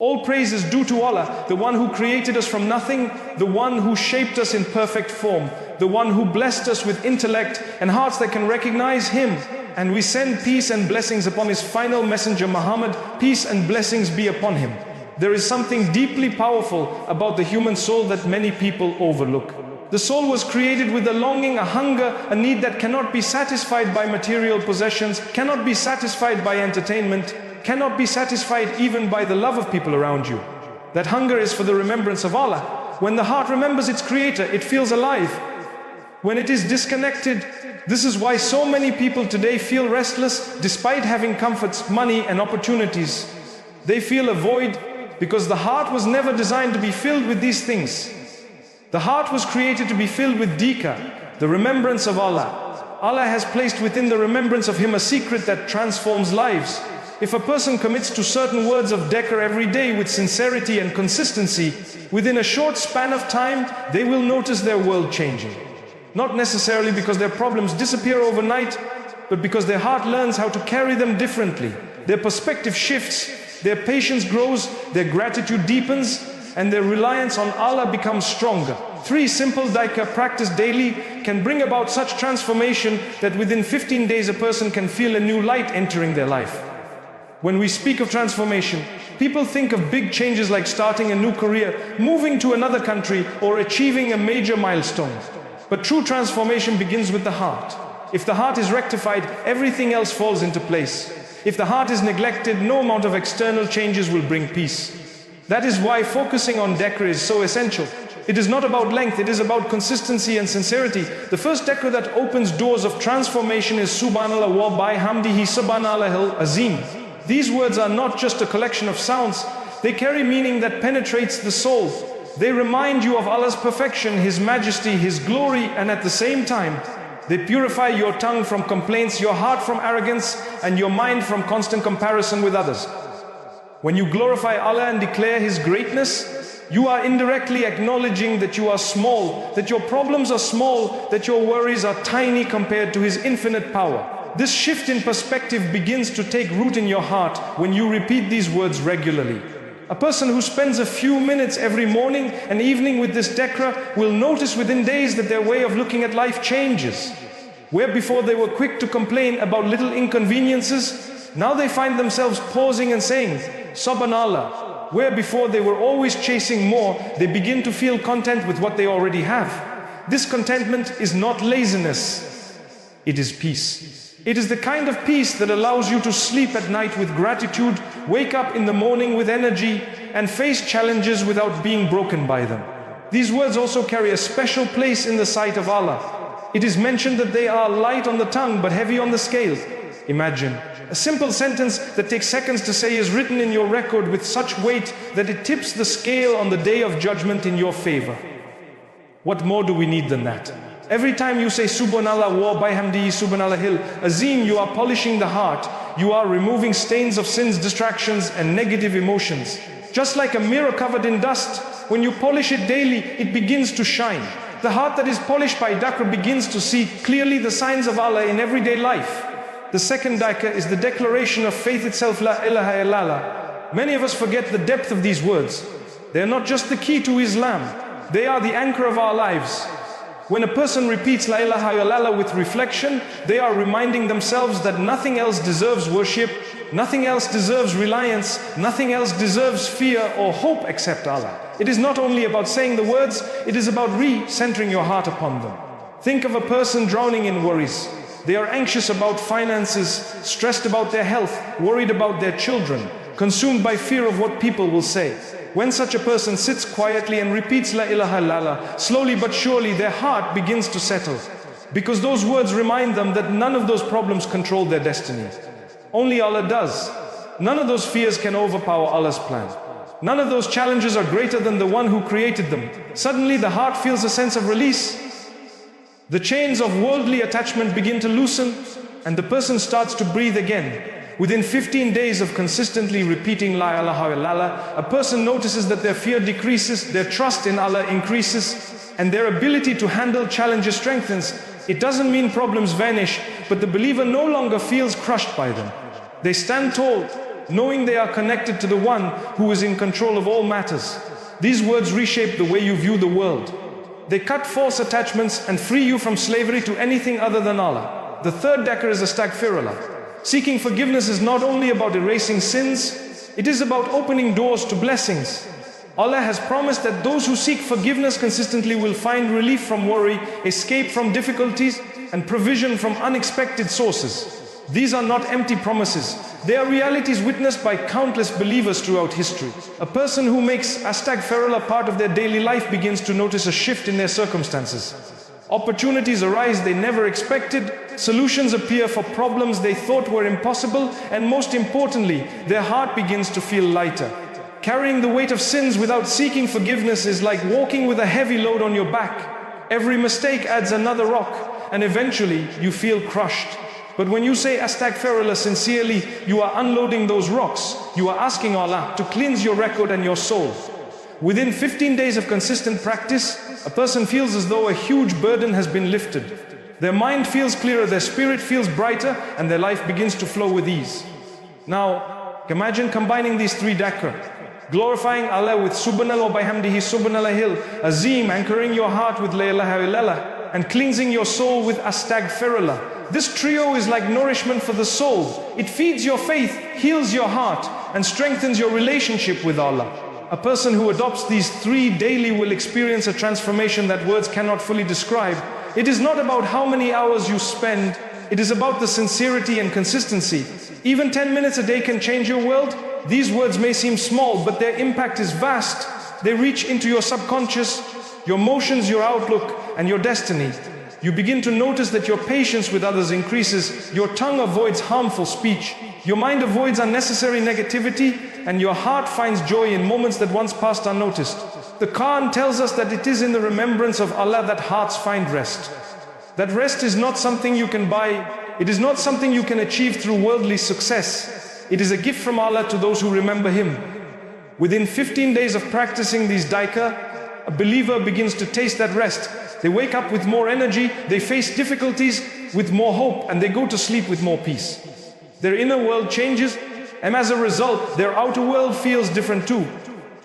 All praise is due to Allah, the one who created us from nothing, the one who shaped us in perfect form, the one who blessed us with intellect and hearts that can recognize Him. And we send peace and blessings upon His final messenger Muhammad. Peace and blessings be upon him. There is something deeply powerful about the human soul that many people overlook. The soul was created with a longing, a hunger, a need that cannot be satisfied by material possessions, cannot be satisfied by entertainment, cannot be satisfied even by the love of people around you. That hunger is for the remembrance of Allah. When the heart remembers its Creator, it feels alive. When it is disconnected, this is why so many people today feel restless despite having comforts, money and opportunities. They feel a void because the heart was never designed to be filled with these things. The heart was created to be filled with dhikr, the remembrance of Allah. Allah has placed within the remembrance of Him a secret that transforms lives. If a person commits to certain words of dhikr every day with sincerity and consistency, within a short span of time, they will notice their world changing. Not necessarily because their problems disappear overnight, but because their heart learns how to carry them differently. Their perspective shifts, their patience grows, their gratitude deepens, and their reliance on Allah becomes stronger. 3 simple dhikr practiced daily can bring about such transformation that within 15 days a person can feel a new light entering their life. When we speak of transformation, people think of big changes like starting a new career, moving to another country, or achieving a major milestone. But true transformation begins with the heart. If the heart is rectified, everything else falls into place. If the heart is neglected, no amount of external changes will bring peace. That is why focusing on dhikr is so essential. It is not about length, it is about consistency and sincerity. The first dhikr that opens doors of transformation is Subḥānallāh wa biḥamdih Subḥānallāhil-ʿAẓīm. These words are not just a collection of sounds, they carry meaning that penetrates the soul. They remind you of Allah's perfection, His majesty, His glory, and at the same time, they purify your tongue from complaints, your heart from arrogance, and your mind from constant comparison with others. When you glorify Allah and declare His greatness, you are indirectly acknowledging that you are small, that your problems are small, that your worries are tiny compared to His infinite power. This shift in perspective begins to take root in your heart when you repeat these words regularly. A person who spends a few minutes every morning and evening with this dhikr will notice within days that their way of looking at life changes. Where before they were quick to complain about little inconveniences, now they find themselves pausing and saying, Subḥānallāh. Where before they were always chasing more, they begin to feel content with what they already have. This contentment is not laziness, it is peace. It is the kind of peace that allows you to sleep at night with gratitude, wake up in the morning with energy, and face challenges without being broken by them. These words also carry a special place in the sight of Allah. It is mentioned that they are light on the tongue but heavy on the scale. Imagine, a simple sentence that takes seconds to say is written in your record with such weight that it tips the scale on the day of judgment in your favor. What more do we need than that? Every time you say Subḥānallāh wa biḥamdih Subḥānallāhil-ʿAẓīm, you are polishing the heart. You are removing stains of sins, distractions, and negative emotions. Just like a mirror covered in dust, when you polish it daily, it begins to shine. The heart that is polished by dhikr begins to see clearly the signs of Allah in everyday life. The second dhikr is the declaration of faith itself, lā ilāha illā. Many of us forget the depth of these words. They are not just the key to Islam, they are the anchor of our lives. When a person repeats La ilaha illallah with reflection, they are reminding themselves that nothing else deserves worship, nothing else deserves reliance, nothing else deserves fear or hope except Allah. It is not only about saying the words, it is about re-centering your heart upon them. Think of a person drowning in worries. They are anxious about finances, stressed about their health, worried about their children, consumed by fear of what people will say. When such a person sits quietly and repeats La ilaha illallah, slowly but surely their heart begins to settle. Because those words remind them that none of those problems control their destiny. Only Allah does. None of those fears can overpower Allah's plan. None of those challenges are greater than the one who created them. Suddenly the heart feels a sense of release. The chains of worldly attachment begin to loosen, and the person starts to breathe again. Within 15 days of consistently repeating La ilaha illallah, a person notices that their fear decreases, their trust in Allah increases, and their ability to handle challenges strengthens. It doesn't mean problems vanish, but the believer no longer feels crushed by them. They stand tall, knowing they are connected to the one who is in control of all matters. These words reshape the way you view the world. They cut false attachments and free you from slavery to anything other than Allah. The third dhikr is Astaghfirullāh. Seeking forgiveness is not only about erasing sins, it is about opening doors to blessings. Allah has promised that those who seek forgiveness consistently will find relief from worry, escape from difficulties, and provision from unexpected sources. These are not empty promises. They are realities witnessed by countless believers throughout history. A person who makes Astaghfirullah part of their daily life begins to notice a shift in their circumstances. Opportunities arise they never expected, solutions appear for problems they thought were impossible, and most importantly, their heart begins to feel lighter. Carrying the weight of sins without seeking forgiveness is like walking with a heavy load on your back. Every mistake adds another rock, and eventually you feel crushed. But when you say Astaghfirullah sincerely, you are unloading those rocks. You are asking Allah to cleanse your record and your soul. Within 15 days of consistent practice, a person feels as though a huge burden has been lifted. Their mind feels clearer, their spirit feels brighter, and their life begins to flow with ease. Now, imagine combining these three dhikr. Glorifying Allah with Subḥānallāh biḥamdih Subḥānallāhil-ʿAzīm, anchoring your heart with illā, and cleansing your soul with Astaghfirullāh. This trio is like nourishment for the soul. It feeds your faith, heals your heart, and strengthens your relationship with Allah. A person who adopts these three daily will experience a transformation that words cannot fully describe. It is not about how many hours you spend, it is about the sincerity and consistency. Even 10 minutes a day can change your world. These words may seem small, but their impact is vast. They reach into your subconscious, your emotions, your outlook, and your destiny. You begin to notice that your patience with others increases, your tongue avoids harmful speech, your mind avoids unnecessary negativity, and your heart finds joy in moments that once passed unnoticed. The Quran tells us that it is in the remembrance of Allah that hearts find rest. That rest is not something you can buy, it is not something you can achieve through worldly success. It is a gift from Allah to those who remember Him. Within 15 days of practicing these dhikr, a believer begins to taste that rest. They wake up with more energy, they face difficulties with more hope, and they go to sleep with more peace. Their inner world changes, and as a result, their outer world feels different too.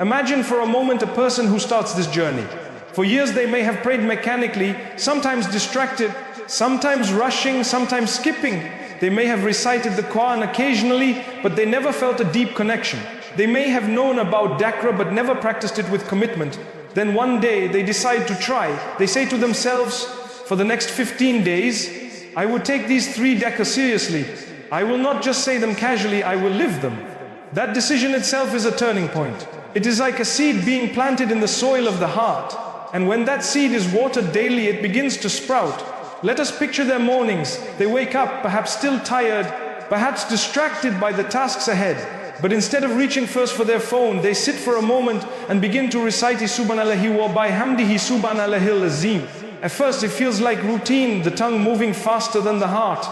Imagine for a moment a person who starts this journey. For years they may have prayed mechanically, sometimes distracted, sometimes rushing, sometimes skipping. They may have recited the Quran occasionally, but they never felt a deep connection. They may have known about dhikr but never practiced it with commitment. Then one day they decide to try. They say to themselves, for the next 15 days, I will take these three dhikr seriously. I will not just say them casually, I will live them. That decision itself is a turning point. It is like a seed being planted in the soil of the heart. And when that seed is watered daily, it begins to sprout. Let us picture their mornings. They wake up, perhaps still tired, perhaps distracted by the tasks ahead. But instead of reaching first for their phone, they sit for a moment and begin to recite Subḥānallāhi wa biḥamdih Subḥānallāhil-ʿAzīm. At first it feels like routine, the tongue moving faster than the heart.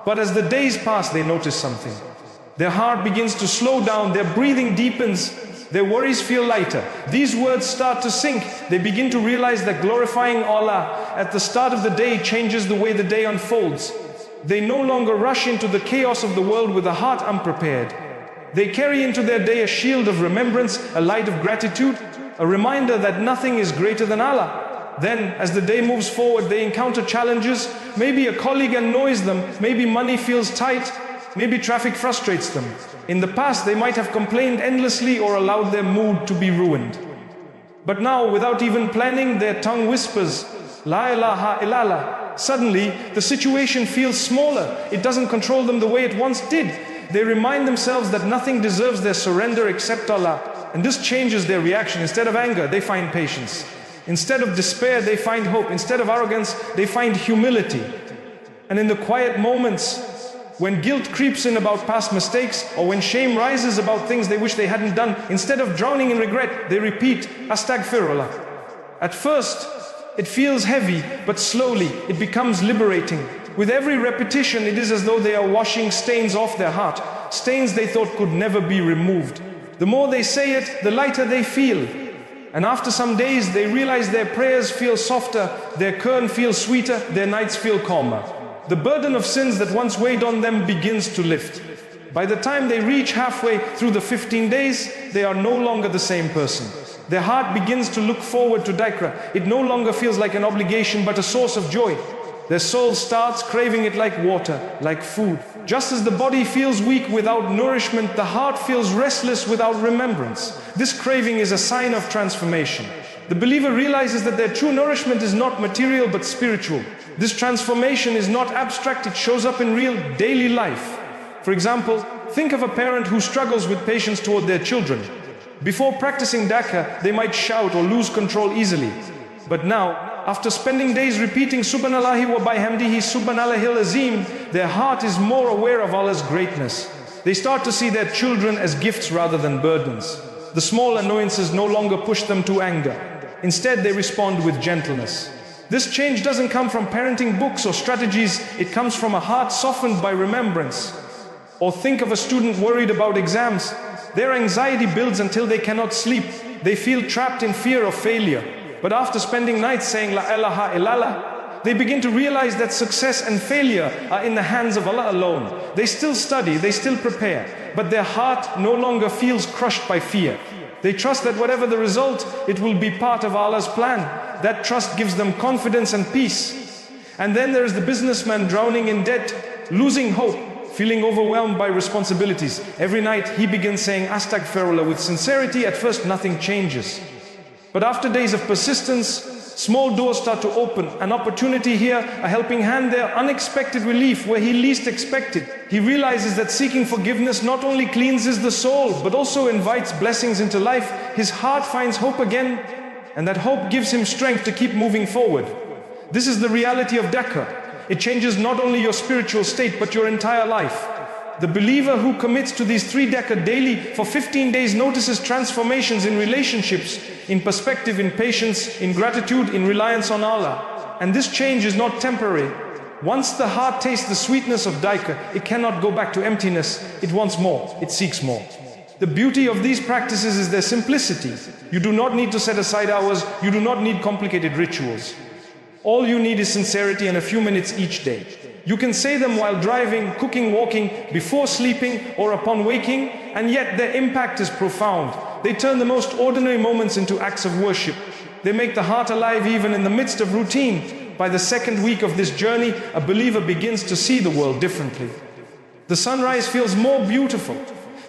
But as the days pass, they notice something. Their heart begins to slow down, their breathing deepens, their worries feel lighter. These words start to sink. They begin to realize that glorifying Allah at the start of the day changes the way the day unfolds. They no longer rush into the chaos of the world with a heart unprepared. They carry into their day a shield of remembrance, a light of gratitude, a reminder that nothing is greater than Allah. Then, as the day moves forward, they encounter challenges. Maybe a colleague annoys them, maybe money feels tight, maybe traffic frustrates them. In the past, they might have complained endlessly or allowed their mood to be ruined. But now, without even planning, their tongue whispers, La ilaha illallah. Suddenly, the situation feels smaller. It doesn't control them the way it once did. They remind themselves that nothing deserves their surrender except Allah. And this changes their reaction. Instead of anger, they find patience. Instead of despair, they find hope. Instead of arrogance, they find humility. And in the quiet moments, when guilt creeps in about past mistakes, or when shame rises about things they wish they hadn't done, instead of drowning in regret, they repeat Astaghfirullah. At first, it feels heavy, but slowly it becomes liberating. With every repetition, it is as though they are washing stains off their heart, stains they thought could never be removed. The more they say it, the lighter they feel. And after some days, they realize their prayers feel softer, their Quran feels sweeter, their nights feel calmer. The burden of sins that once weighed on them begins to lift. By the time they reach halfway through the 15 days, they are no longer the same person. Their heart begins to look forward to dhikr. It no longer feels like an obligation but a source of joy. Their soul starts craving it like water, like food. Just as the body feels weak without nourishment, the heart feels restless without remembrance. This craving is a sign of transformation. The believer realizes that their true nourishment is not material but spiritual. This transformation is not abstract, it shows up in real daily life. For example, think of a parent who struggles with patience toward their children. Before practicing dhikr, they might shout or lose control easily. But now, after spending days repeating Subḥānallāhi wa biḥamdih, Subḥānallāhil-ʿAzīm, their heart is more aware of Allah's greatness. They start to see their children as gifts rather than burdens. The small annoyances no longer push them to anger. Instead, they respond with gentleness. This change doesn't come from parenting books or strategies, it comes from a heart softened by remembrance. Or think of a student worried about exams. Their anxiety builds until they cannot sleep. They feel trapped in fear of failure. But after spending nights saying la ilaha illallah, they begin to realize that success and failure are in the hands of Allah alone. They still study, they still prepare, but their heart no longer feels crushed by fear. They trust that whatever the result, it will be part of Allah's plan. That trust gives them confidence and peace. And then there is the businessman drowning in debt, losing hope, feeling overwhelmed by responsibilities. Every night he begins saying Astaghfirullāh with sincerity. At first nothing changes. But after days of persistence, small doors start to open. An opportunity here, a helping hand there, unexpected relief where he least expected. He realizes that seeking forgiveness not only cleanses the soul, but also invites blessings into life. His heart finds hope again, and that hope gives him strength to keep moving forward. This is the reality of dhikr. It changes not only your spiritual state, but your entire life. The believer who commits to these 3 dhikr daily for 15 days notices transformations in relationships, in perspective, in patience, in gratitude, in reliance on Allah. And this change is not temporary. Once the heart tastes the sweetness of dhikr, it cannot go back to emptiness. It wants more, it seeks more. The beauty of these practices is their simplicity. You do not need to set aside hours, you do not need complicated rituals. All you need is sincerity and a few minutes each day. You can say them while driving, cooking, walking, before sleeping or upon waking, and yet their impact is profound. They turn the most ordinary moments into acts of worship. They make the heart alive even in the midst of routine. By the 2nd week of this journey, a believer begins to see the world differently. The sunrise feels more beautiful.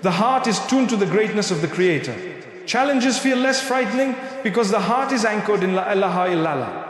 The heart is tuned to the greatness of the Creator. Challenges feel less frightening because the heart is anchored in la ilaha illallah.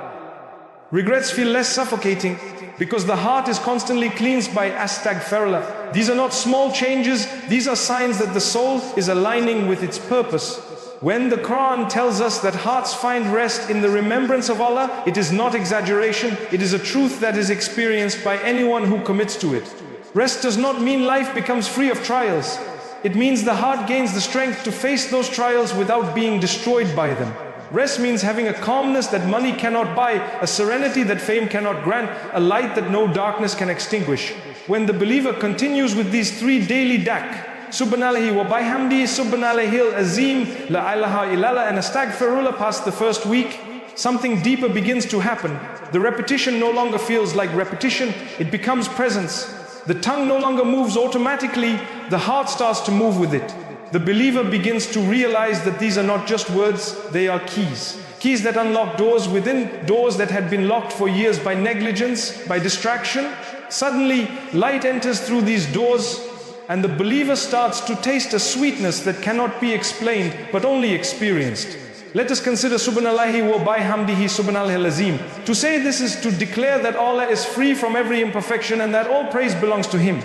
Regrets feel less suffocating because the heart is constantly cleansed by Astaghfirullāh. These are not small changes, these are signs that the soul is aligning with its purpose. When the Quran tells us that hearts find rest in the remembrance of Allah, it is not exaggeration, it is a truth that is experienced by anyone who commits to it. Rest does not mean life becomes free of trials. It means the heart gains the strength to face those trials without being destroyed by them. Rest means having a calmness that money cannot buy, a serenity that fame cannot grant, a light that no darkness can extinguish. When the believer continues with these 3 daily dhikr, Subḥānallāhi wa biḥamdih, Subḥānallāhil-ʿAzīm, la ilaha illallah, and Astaghfirullāh past the 1st week, something deeper begins to happen. The repetition no longer feels like repetition, it becomes presence. The tongue no longer moves automatically, the heart starts to move with it. The believer begins to realize that these are not just words, they are keys. Keys that unlock doors within doors that had been locked for years by negligence, by distraction. Suddenly, light enters through these doors, and the believer starts to taste a sweetness that cannot be explained, but only experienced. Let us consider Subḥānallāhi wa biḥamdih, Subḥānallāhil-ʿAzīm. To say this is to declare that Allah is free from every imperfection and that all praise belongs to Him.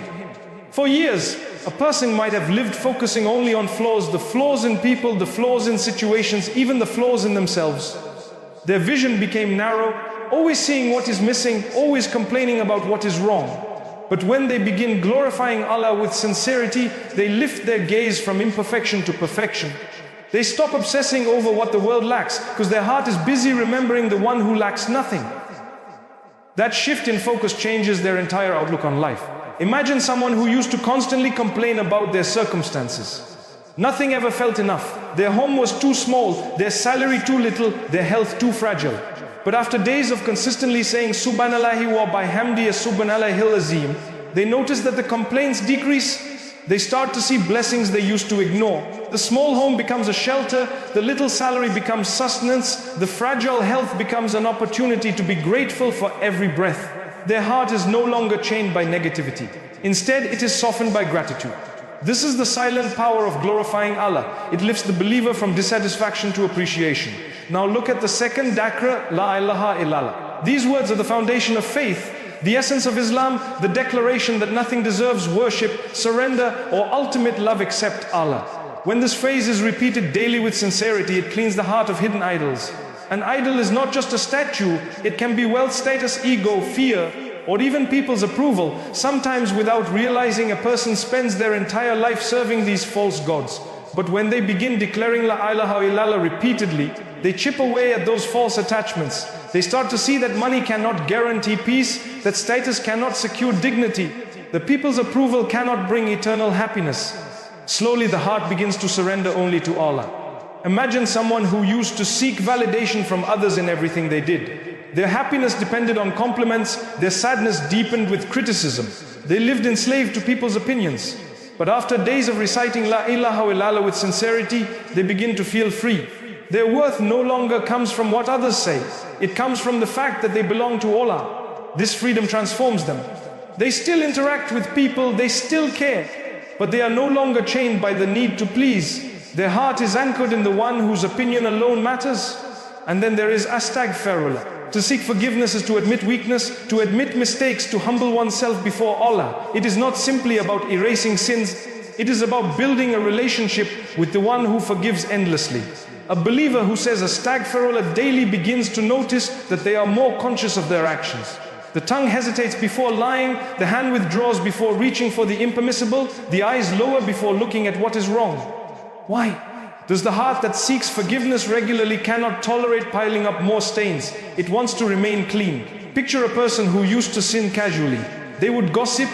For years, a person might have lived focusing only on flaws, the flaws in people, the flaws in situations, even the flaws in themselves. Their vision became narrow, always seeing what is missing, always complaining about what is wrong. But when they begin glorifying Allah with sincerity, they lift their gaze from imperfection to perfection. They stop obsessing over what the world lacks, because their heart is busy remembering the one who lacks nothing. That shift in focus changes their entire outlook on life. Imagine someone who used to constantly complain about their circumstances. Nothing ever felt enough. Their home was too small, their salary too little, their health too fragile. But after days of consistently saying Subḥānallāhi wa biḥamdih, Subḥānallāhil-ʿAzīm, they notice that the complaints decrease They start to see blessings they used to ignore. The small home becomes a shelter, the little salary becomes sustenance, the fragile health becomes an opportunity to be grateful for every breath. Their heart is no longer chained by negativity. Instead, it is softened by gratitude. This is the silent power of glorifying Allah. It lifts the believer from dissatisfaction to appreciation. Now look at the second dhikr, la ilaha illallah. These words are the foundation of faith, the essence of Islam, the declaration that nothing deserves worship, surrender, or ultimate love except Allah. When this phrase is repeated daily with sincerity, it cleans the heart of hidden idols. An idol is not just a statue, it can be wealth, status, ego, fear, or even people's approval. Sometimes without realizing, a person spends their entire life serving these false gods. But when they begin declaring la ilaha illallah repeatedly, they chip away at those false attachments. They start to see that money cannot guarantee peace, that status cannot secure dignity, the people's approval cannot bring eternal happiness. Slowly the heart begins to surrender only to Allah. Imagine someone who used to seek validation from others in everything they did. Their happiness depended on compliments, their sadness deepened with criticism. They lived enslaved to people's opinions. But after days of reciting la ilaha illallah with sincerity, they begin to feel free. Their worth no longer comes from what others say. It comes from the fact that they belong to Allah. This freedom transforms them. They still interact with people, they still care, but they are no longer chained by the need to please. Their heart is anchored in the one whose opinion alone matters. And then there is Astaghfirullāh. To seek forgiveness is to admit weakness, to admit mistakes, to humble oneself before Allah. It is not simply about erasing sins, it is about building a relationship with the one who forgives endlessly. A believer who says Astaghfirullah daily begins to notice that they are more conscious of their actions. The tongue hesitates before lying, the hand withdraws before reaching for the impermissible, the eyes lower before looking at what is wrong. Why? Does the heart that seeks forgiveness regularly cannot tolerate piling up more stains? It wants to remain clean. Picture a person who used to sin casually. They would gossip,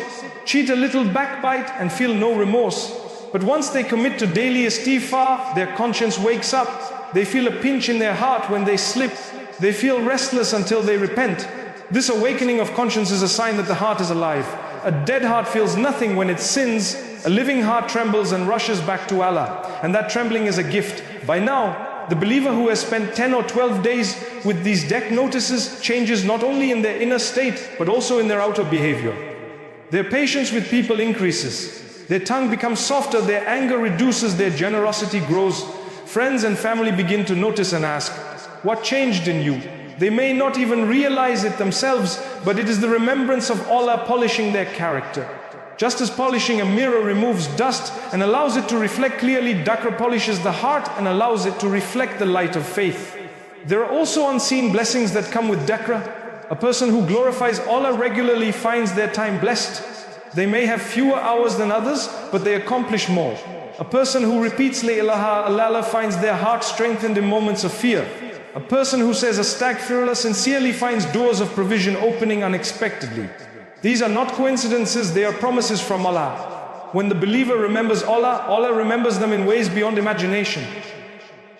cheat a little, backbite, and feel no remorse. But once they commit to daily istighfar, their conscience wakes up. They feel a pinch in their heart when they slip. They feel restless until they repent. This awakening of conscience is a sign that the heart is alive. A dead heart feels nothing when it sins. A living heart trembles and rushes back to Allah. And that trembling is a gift. By now, the believer who has spent 10 or 12 days with these deck notices changes not only in their inner state, but also in their outer behavior. Their patience with people increases. Their tongue becomes softer, their anger reduces, their generosity grows. Friends and family begin to notice and ask, what changed in you? They may not even realize it themselves, but it is the remembrance of Allah polishing their character. Just as polishing a mirror removes dust and allows it to reflect clearly, dhikr polishes the heart and allows it to reflect the light of faith. There are also unseen blessings that come with dhikr. A person who glorifies Allah regularly finds their time blessed. They may have fewer hours than others, but they accomplish more. A person who repeats la ilaha illallah finds their heart strengthened in moments of fear. A person who says Astaghfirullah sincerely finds doors of provision opening unexpectedly. These are not coincidences, they are promises from Allah. When the believer remembers Allah, Allah remembers them in ways beyond imagination.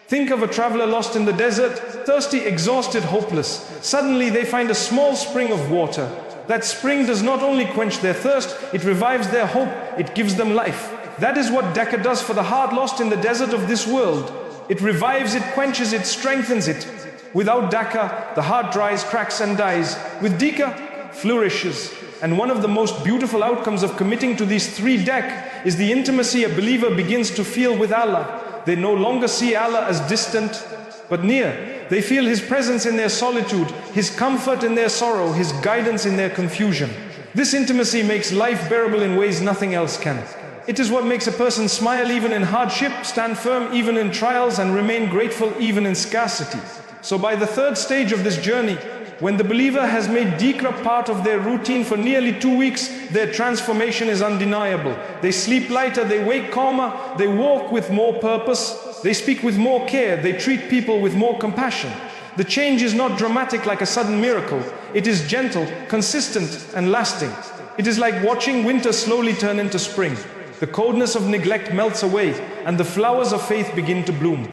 Think of a traveler lost in the desert, thirsty, exhausted, hopeless. Suddenly they find a small spring of water. That spring does not only quench their thirst, it revives their hope, it gives them life. That is what dhikr does for the heart lost in the desert of this world. It revives, it quenches, it strengthens it. Without dhikr, the heart dries, cracks and dies. With dhikr, flourishes. And one of the most beautiful outcomes of committing to these three dhikr is the intimacy a believer begins to feel with Allah. They no longer see Allah as distant, but near. They feel His presence in their solitude, His comfort in their sorrow, His guidance in their confusion. This intimacy makes life bearable in ways nothing else can. It is what makes a person smile even in hardship, stand firm even in trials, and remain grateful even in scarcity. So by the third stage of this journey, when the believer has made dhikr part of their routine for nearly 2 weeks, their transformation is undeniable. They sleep lighter, they wake calmer, they walk with more purpose, they speak with more care, they treat people with more compassion. The change is not dramatic like a sudden miracle. It is gentle, consistent, and lasting. It is like watching winter slowly turn into spring. The coldness of neglect melts away, and the flowers of faith begin to bloom.